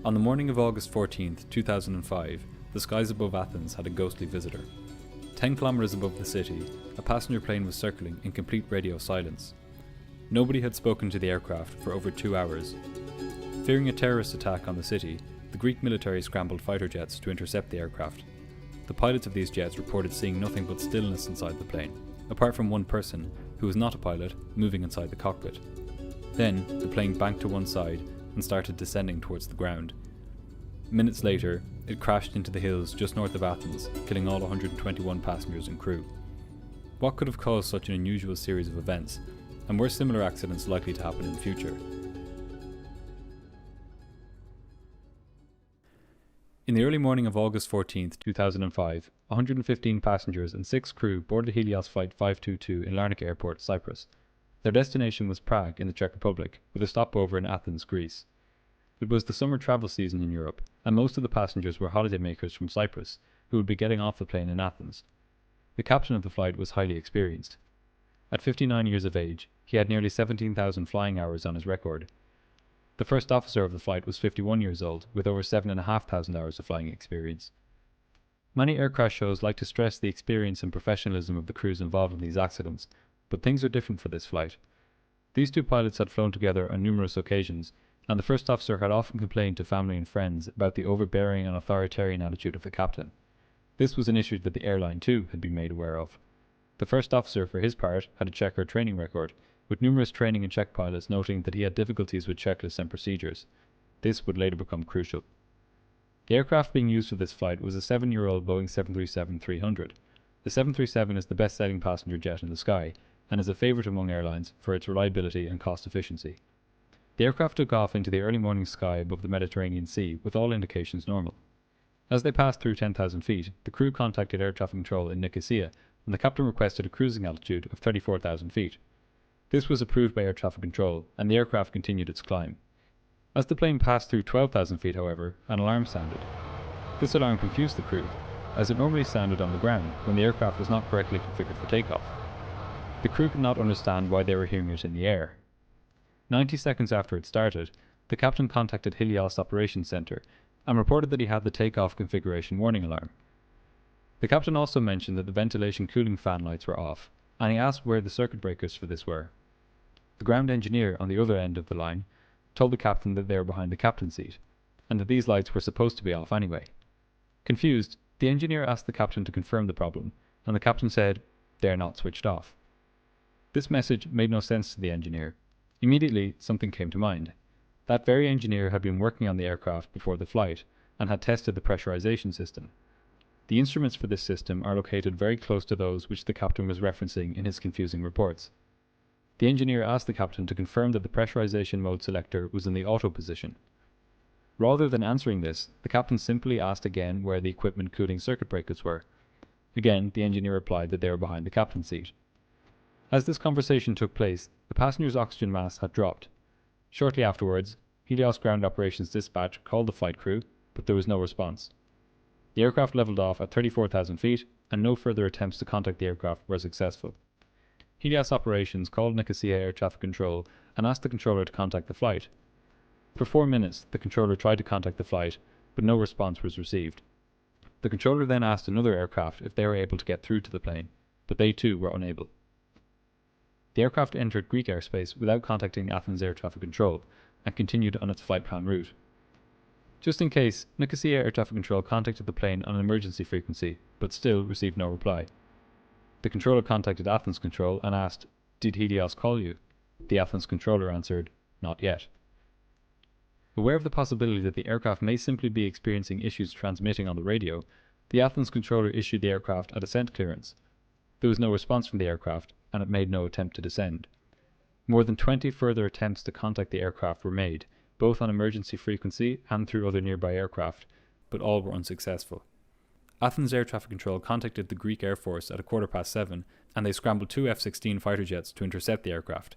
On the morning of August 14th, 2005, the skies above Athens had a ghostly visitor. 10 kilometers above the city, a passenger plane was circling in complete radio silence. Nobody had spoken to the aircraft for over 2 hours. Fearing a terrorist attack on the city, the Greek military scrambled fighter jets to intercept the aircraft. The pilots of these jets reported seeing nothing but stillness inside the plane, apart from one person, who was not a pilot, moving inside the cockpit. Then, the plane banked to one side and started descending towards the ground. Minutes later, it crashed into the hills just north of Athens, killing all 121 passengers and crew. What could have caused such an unusual series of events, and were similar accidents likely to happen in the future? In the early morning of August 14th, 2005, 115 passengers and 6 crew boarded Helios Flight 522 in Larnaca Airport, Cyprus. Their destination was Prague in the Czech Republic, with a stopover in Athens, Greece. It was the summer travel season in Europe, and most of the passengers were holidaymakers from Cyprus, who would be getting off the plane in Athens. The captain of the flight was highly experienced. At 59 years of age, he had nearly 17,000 flying hours on his record. The first officer of the flight was 51 years old, with over 7,500 hours of flying experience. Many air crash shows like to stress the experience and professionalism of the crews involved in these accidents, but things are different for this flight. These two pilots had flown together on numerous occasions, and the first officer had often complained to family and friends about the overbearing and authoritarian attitude of the captain. This was an issue that the airline too had been made aware of. The first officer, for his part, had a checkered training record, with numerous training and check pilots noting that he had difficulties with checklists and procedures. This would later become crucial. The aircraft being used for this flight was a 7-year-old Boeing 737-300. The 737 is the best-selling passenger jet in the sky, and is a favourite among airlines for its reliability and cost efficiency. The aircraft took off into the early morning sky above the Mediterranean Sea, with all indications normal. As they passed through 10,000 feet, the crew contacted air traffic control in Nicosia, and the captain requested a cruising altitude of 34,000 feet. This was approved by air traffic control, and the aircraft continued its climb. As the plane passed through 12,000 feet, however, an alarm sounded. This alarm confused the crew, as it normally sounded on the ground when the aircraft was not correctly configured for takeoff. The crew could not understand why they were hearing it in the air. 90 seconds after it started, the captain contacted Helios Operations Center and reported that he had the takeoff configuration warning alarm. The captain also mentioned that the ventilation cooling fan lights were off, and he asked where the circuit breakers for this were. The ground engineer on the other end of the line told the captain that they were behind the captain's seat, and that these lights were supposed to be off anyway. Confused, the engineer asked the captain to confirm the problem, and the captain said, "They are not switched off." This message made no sense to the engineer. Immediately, something came to mind. That very engineer had been working on the aircraft before the flight, and had tested the pressurization system. The instruments for this system are located very close to those which the captain was referencing in his confusing reports. The engineer asked the captain to confirm that the pressurization mode selector was in the auto position. Rather than answering this, the captain simply asked again where the equipment cooling circuit breakers were. Again, the engineer replied that they were behind the captain's seat. As this conversation took place, the passenger's oxygen mask had dropped. Shortly afterwards, Helios Ground Operations Dispatch called the flight crew, but there was no response. The aircraft leveled off at 34,000 feet, and no further attempts to contact the aircraft were successful. Helios Operations called Nicosia Air Traffic Control and asked the controller to contact the flight. For 4 minutes, the controller tried to contact the flight, but no response was received. The controller then asked another aircraft if they were able to get through to the plane, but they too were unable. The aircraft entered Greek airspace without contacting Athens Air Traffic Control, and continued on its flight plan route. Just in case, Nicosia Air Traffic Control contacted the plane on an emergency frequency, but still received no reply. The controller contacted Athens Control and asked, "Did Helios call you?" The Athens controller answered, "Not yet." Aware of the possibility that the aircraft may simply be experiencing issues transmitting on the radio, the Athens controller issued the aircraft a descent clearance. There was no response from the aircraft, and it made no attempt to descend. More than 20 further attempts to contact the aircraft were made, both on emergency frequency and through other nearby aircraft, but all were unsuccessful. Athens Air Traffic Control contacted the Greek Air Force at 7:15, and they scrambled 2 F-16 fighter jets to intercept the aircraft.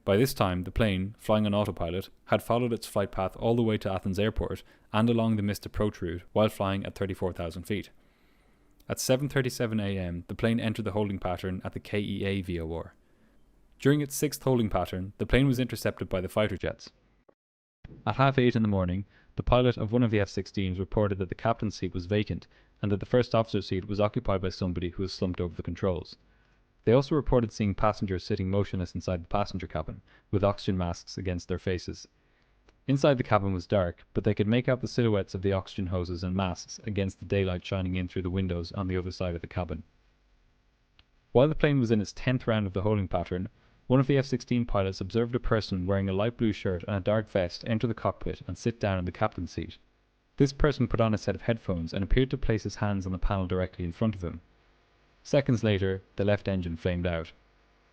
By this time, the plane, flying on autopilot, had followed its flight path all the way to Athens Airport and along the missed approach route while flying at 34,000 feet. At 7:37 a.m, the plane entered the holding pattern at the KEA VOR. During its 6th holding pattern, the plane was intercepted by the fighter jets. At 8:30 in the morning, the pilot of one of the F-16s reported that the captain's seat was vacant and that the first officer's seat was occupied by somebody who was slumped over the controls. They also reported seeing passengers sitting motionless inside the passenger cabin, with oxygen masks against their faces. Inside the cabin was dark, but they could make out the silhouettes of the oxygen hoses and masks against the daylight shining in through the windows on the other side of the cabin. While the plane was in its 10th round of the holding pattern, one of the F-16 pilots observed a person wearing a light blue shirt and a dark vest enter the cockpit and sit down in the captain's seat. This person put on a set of headphones and appeared to place his hands on the panel directly in front of him. Seconds later, the left engine flamed out.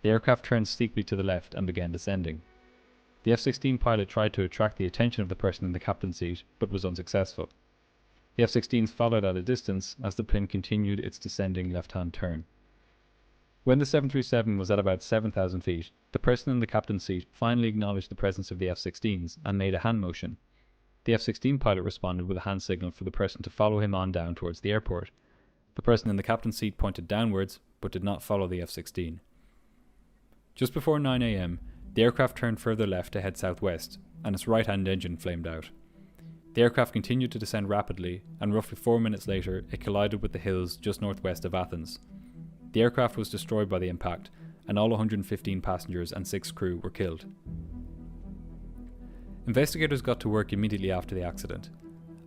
The aircraft turned steeply to the left and began descending. The F-16 pilot tried to attract the attention of the person in the captain's seat, but was unsuccessful. The F-16s followed at a distance as the plane continued its descending left-hand turn. When the 737 was at about 7,000 feet, the person in the captain's seat finally acknowledged the presence of the F-16s and made a hand motion. The F-16 pilot responded with a hand signal for the person to follow him on down towards the airport. The person in the captain's seat pointed downwards, but did not follow the F-16. Just before 9 a.m., the aircraft turned further left to head southwest, and its right-hand engine flamed out. The aircraft continued to descend rapidly, and roughly 4 minutes later, it collided with the hills just northwest of Athens. The aircraft was destroyed by the impact, and all 115 passengers and 6 crew were killed. Investigators got to work immediately after the accident.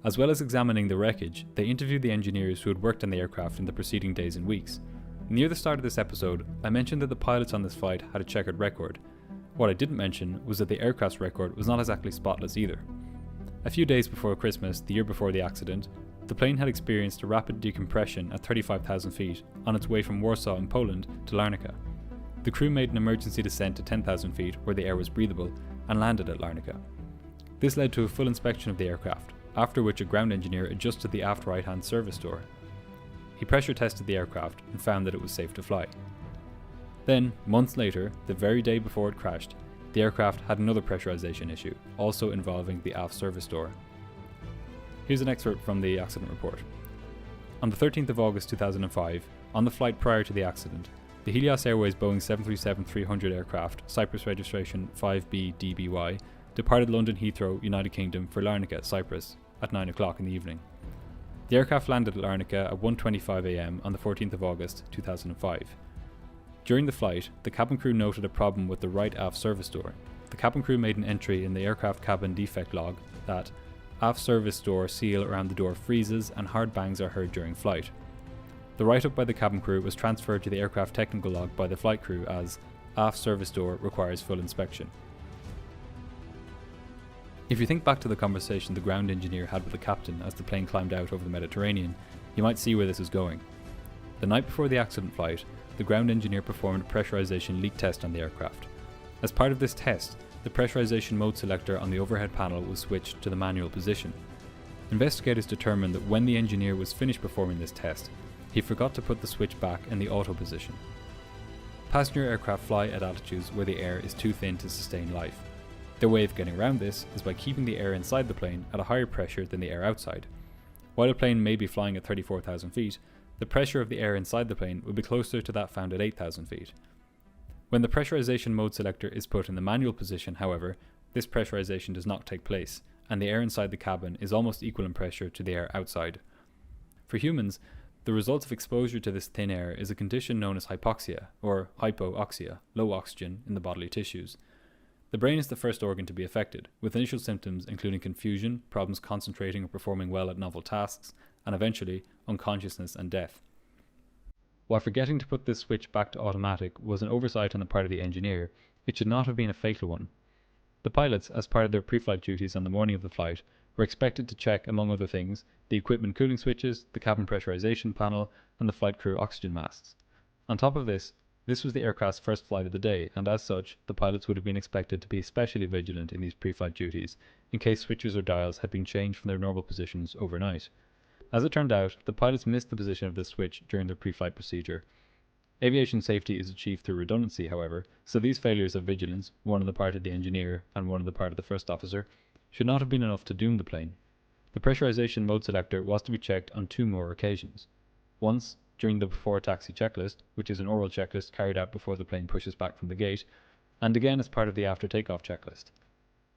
As well as examining the wreckage, they interviewed the engineers who had worked on the aircraft in the preceding days and weeks. Near the start of this episode, I mentioned that the pilots on this flight had a checkered record. What I didn't mention was that the aircraft's record was not exactly spotless either. A few days before Christmas, the year before the accident, the plane had experienced a rapid decompression at 35,000 feet on its way from Warsaw in Poland to Larnaca. The crew made an emergency descent to 10,000 feet where the air was breathable and landed at Larnaca. This led to a full inspection of the aircraft, after which a ground engineer adjusted the aft right-hand service door. He pressure tested the aircraft and found that it was safe to fly. Then, months later, the very day before it crashed, the aircraft had another pressurization issue, also involving the aft service door. Here's an excerpt from the accident report. On the 13th of August 2005, on the flight prior to the accident, the Helios Airways Boeing 737-300 aircraft, Cyprus registration 5B-DBY, departed London Heathrow, United Kingdom for Larnaca, Cyprus, at 9 o'clock in the evening. The aircraft landed at Larnaca at 1:25 a.m. on the 14th of August 2005. During the flight, the cabin crew noted a problem with the right aft service door. The cabin crew made an entry in the aircraft cabin defect log that aft service door seal around the door freezes and hard bangs are heard during flight. The write-up by the cabin crew was transferred to the aircraft technical log by the flight crew as aft service door requires full inspection. If you think back to the conversation the ground engineer had with the captain as the plane climbed out over the Mediterranean, you might see where this is going. The night before the accident flight, the ground engineer performed a pressurization leak test on the aircraft. As part of this test, the pressurization mode selector on the overhead panel was switched to the manual position. Investigators determined that when the engineer was finished performing this test, he forgot to put the switch back in the auto position. Passenger aircraft fly at altitudes where the air is too thin to sustain life. Their way of getting around this is by keeping the air inside the plane at a higher pressure than the air outside. While a plane may be flying at 34,000 feet, the pressure of the air inside the plane will be closer to that found at 8,000 feet. When the pressurization mode selector is put in the manual position, however, this pressurization does not take place, and the air inside the cabin is almost equal in pressure to the air outside. For humans, the result of exposure to this thin air is a condition known as hypoxia, or hypoxia, low oxygen in the bodily tissues. The brain is the first organ to be affected, with initial symptoms including confusion, problems concentrating or performing well at novel tasks, and eventually, unconsciousness and death. While forgetting to put this switch back to automatic was an oversight on the part of the engineer, it should not have been a fatal one. The pilots, as part of their pre-flight duties on the morning of the flight, were expected to check, among other things, the equipment cooling switches, the cabin pressurization panel, and the flight crew oxygen masks. On top of this was the aircraft's first flight of the day, and as such, the pilots would have been expected to be especially vigilant in these pre-flight duties, in case switches or dials had been changed from their normal positions overnight. As it turned out, the pilots missed the position of this switch during their pre-flight procedure. Aviation safety is achieved through redundancy, however, so these failures of vigilance, one on the part of the engineer and one on the part of the first officer, should not have been enough to doom the plane. The pressurization mode selector was to be checked on 2 more occasions. Once, during the before taxi checklist, which is an oral checklist carried out before the plane pushes back from the gate, and again as part of the after takeoff checklist.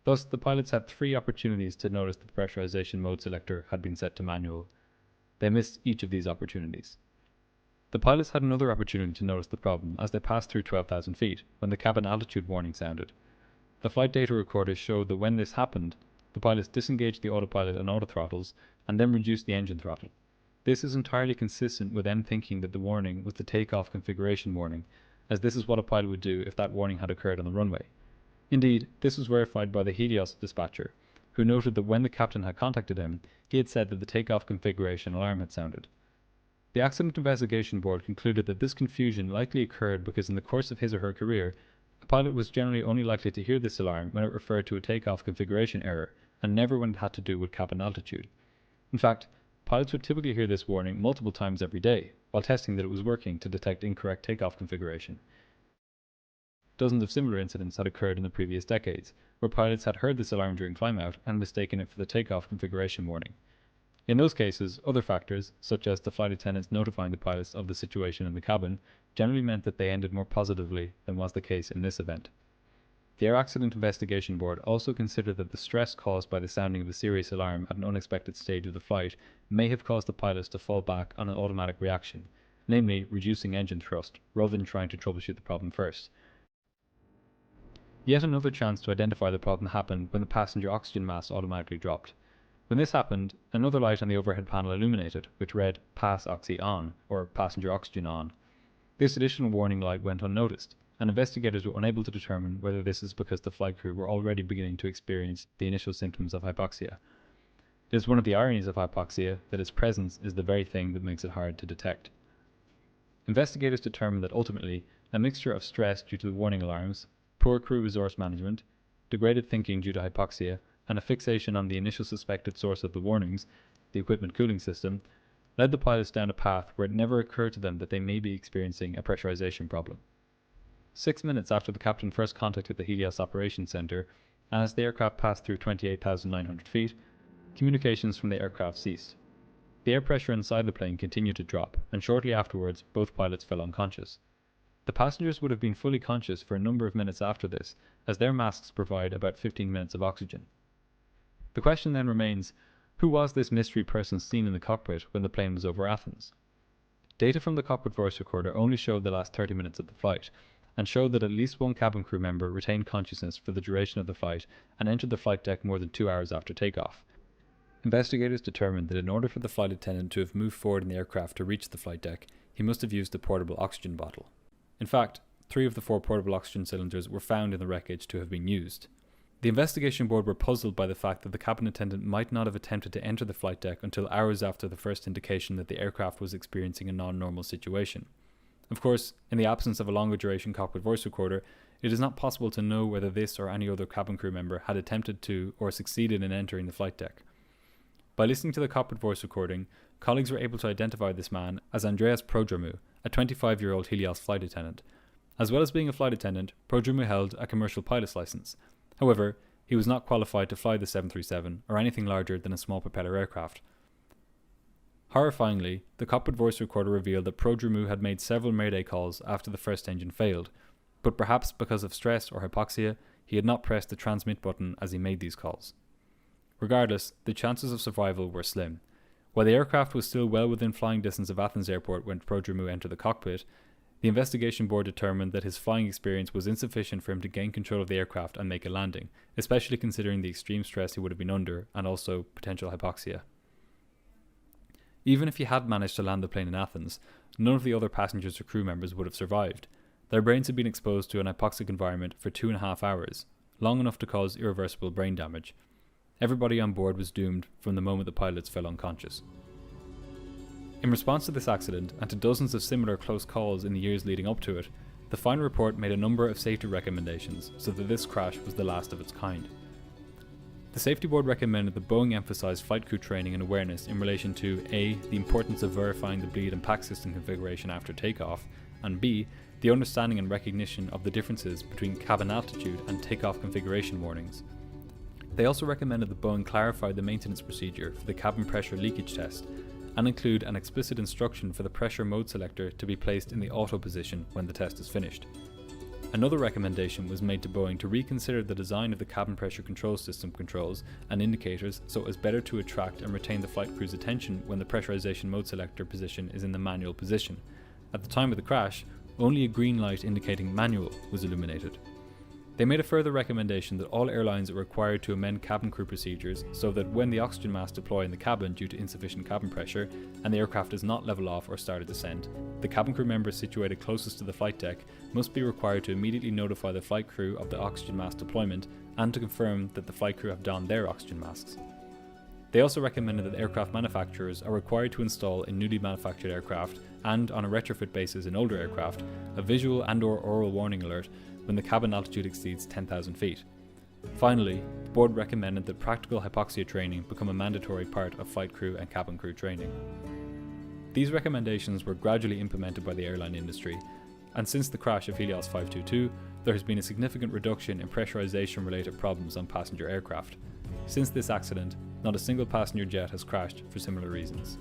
Thus, the pilots had 3 opportunities to notice that the pressurization mode selector had been set to manual. They missed each of these opportunities. The pilots had another opportunity to notice the problem as they passed through 12,000 feet, when the cabin altitude warning sounded. The flight data recorders showed that when this happened, the pilots disengaged the autopilot and autothrottles, and then reduced the engine throttle. This is entirely consistent with them thinking that the warning was the takeoff configuration warning, as this is what a pilot would do if that warning had occurred on the runway. Indeed, this was verified by the Helios dispatcher, who noted that when the captain had contacted him, he had said that the takeoff configuration alarm had sounded. The Accident Investigation Board concluded that this confusion likely occurred because in the course of his or her career, a pilot was generally only likely to hear this alarm when it referred to a takeoff configuration error, and never when it had to do with cabin altitude. In fact, pilots would typically hear this warning multiple times every day, while testing that it was working to detect incorrect takeoff configuration. Dozens of similar incidents had occurred in the previous decades, where pilots had heard this alarm during climb-out and mistaken it for the takeoff configuration warning. In those cases, other factors, such as the flight attendants notifying the pilots of the situation in the cabin, generally meant that they ended more positively than was the case in this event. The Air Accident Investigation Board also considered that the stress caused by the sounding of a serious alarm at an unexpected stage of the flight may have caused the pilots to fall back on an automatic reaction, namely reducing engine thrust, rather than trying to troubleshoot the problem first. Yet another chance to identify the problem happened when the passenger oxygen mask automatically dropped. When this happened, another light on the overhead panel illuminated, which read "Pass Oxy On" or "Passenger Oxygen On". This additional warning light went unnoticed, and investigators were unable to determine whether this is because the flight crew were already beginning to experience the initial symptoms of hypoxia. It is one of the ironies of hypoxia that its presence is the very thing that makes it hard to detect. Investigators determined that ultimately, a mixture of stress due to the warning alarms, poor crew resource management, degraded thinking due to hypoxia, and a fixation on the initial suspected source of the warnings, the equipment cooling system, led the pilots down a path where it never occurred to them that they may be experiencing a pressurization problem. 6 minutes after the captain first contacted the Helios Operations Center, as the aircraft passed through 28,900 feet, communications from the aircraft ceased. The air pressure inside the plane continued to drop, and shortly afterwards both pilots fell unconscious. The passengers would have been fully conscious for a number of minutes after this, as their masks provide about 15 minutes of oxygen. The question then remains, who was this mystery person seen in the cockpit when the plane was over Athens? Data from the cockpit voice recorder only showed the last 30 minutes of the flight, and showed that at least one cabin crew member retained consciousness for the duration of the flight and entered the flight deck more than 2 hours after takeoff. Investigators determined that in order for the flight attendant to have moved forward in the aircraft to reach the flight deck, he must have used a portable oxygen bottle. In fact, 3 of the 4 portable oxygen cylinders were found in the wreckage to have been used. The investigation board were puzzled by the fact that the cabin attendant might not have attempted to enter the flight deck until hours after the first indication that the aircraft was experiencing a non-normal situation. Of course, in the absence of a longer duration cockpit voice recorder, it is not possible to know whether this or any other cabin crew member had attempted to or succeeded in entering the flight deck. By listening to the cockpit voice recording, colleagues were able to identify this man as Andreas Prodromou, a 25-year-old Helios flight attendant. As well as being a flight attendant, Prodromou held a commercial pilot's license. However, he was not qualified to fly the 737 or anything larger than a small propeller aircraft. Horrifyingly, the cockpit voice recorder revealed that Prodromou had made several mayday calls after the first engine failed, but perhaps because of stress or hypoxia, he had not pressed the transmit button as he made these calls. Regardless, the chances of survival were slim. While the aircraft was still well within flying distance of Athens airport when Prodromou entered the cockpit, the investigation board determined that his flying experience was insufficient for him to gain control of the aircraft and make a landing, especially considering the extreme stress he would have been under and also potential hypoxia. Even if he had managed to land the plane in Athens, none of the other passengers or crew members would have survived. Their brains had been exposed to an hypoxic environment for 2.5 hours, long enough to cause irreversible brain damage. Everybody on board was doomed from the moment the pilots fell unconscious. In response to this accident, and to dozens of similar close calls in the years leading up to it, the final report made a number of safety recommendations so that this crash was the last of its kind. The safety board recommended that Boeing emphasize flight crew training and awareness in relation to A. the importance of verifying the bleed and pack system configuration after takeoff, and B. the understanding and recognition of the differences between cabin altitude and takeoff configuration warnings. They also recommended that Boeing clarify the maintenance procedure for the cabin pressure leakage test and include an explicit instruction for the pressure mode selector to be placed in the auto position when the test is finished. Another recommendation was made to Boeing to reconsider the design of the cabin pressure control system controls and indicators so as better to attract and retain the flight crew's attention when the pressurization mode selector position is in the manual position. At the time of the crash, only a green light indicating manual was illuminated. They made a further recommendation that all airlines are required to amend cabin crew procedures so that when the oxygen masks deploy in the cabin due to insufficient cabin pressure and the aircraft does not level off or start a descent, the cabin crew members situated closest to the flight deck must be required to immediately notify the flight crew of the oxygen mask deployment and to confirm that the flight crew have donned their oxygen masks. They also recommended that aircraft manufacturers are required to install in newly manufactured aircraft and on a retrofit basis in older aircraft a visual and/or oral warning alert when the cabin altitude exceeds 10,000 feet. Finally, the board recommended that practical hypoxia training become a mandatory part of flight crew and cabin crew training. These recommendations were gradually implemented by the airline industry, and since the crash of Helios 522, there has been a significant reduction in pressurization-related problems on passenger aircraft. Since this accident, not a single passenger jet has crashed for similar reasons.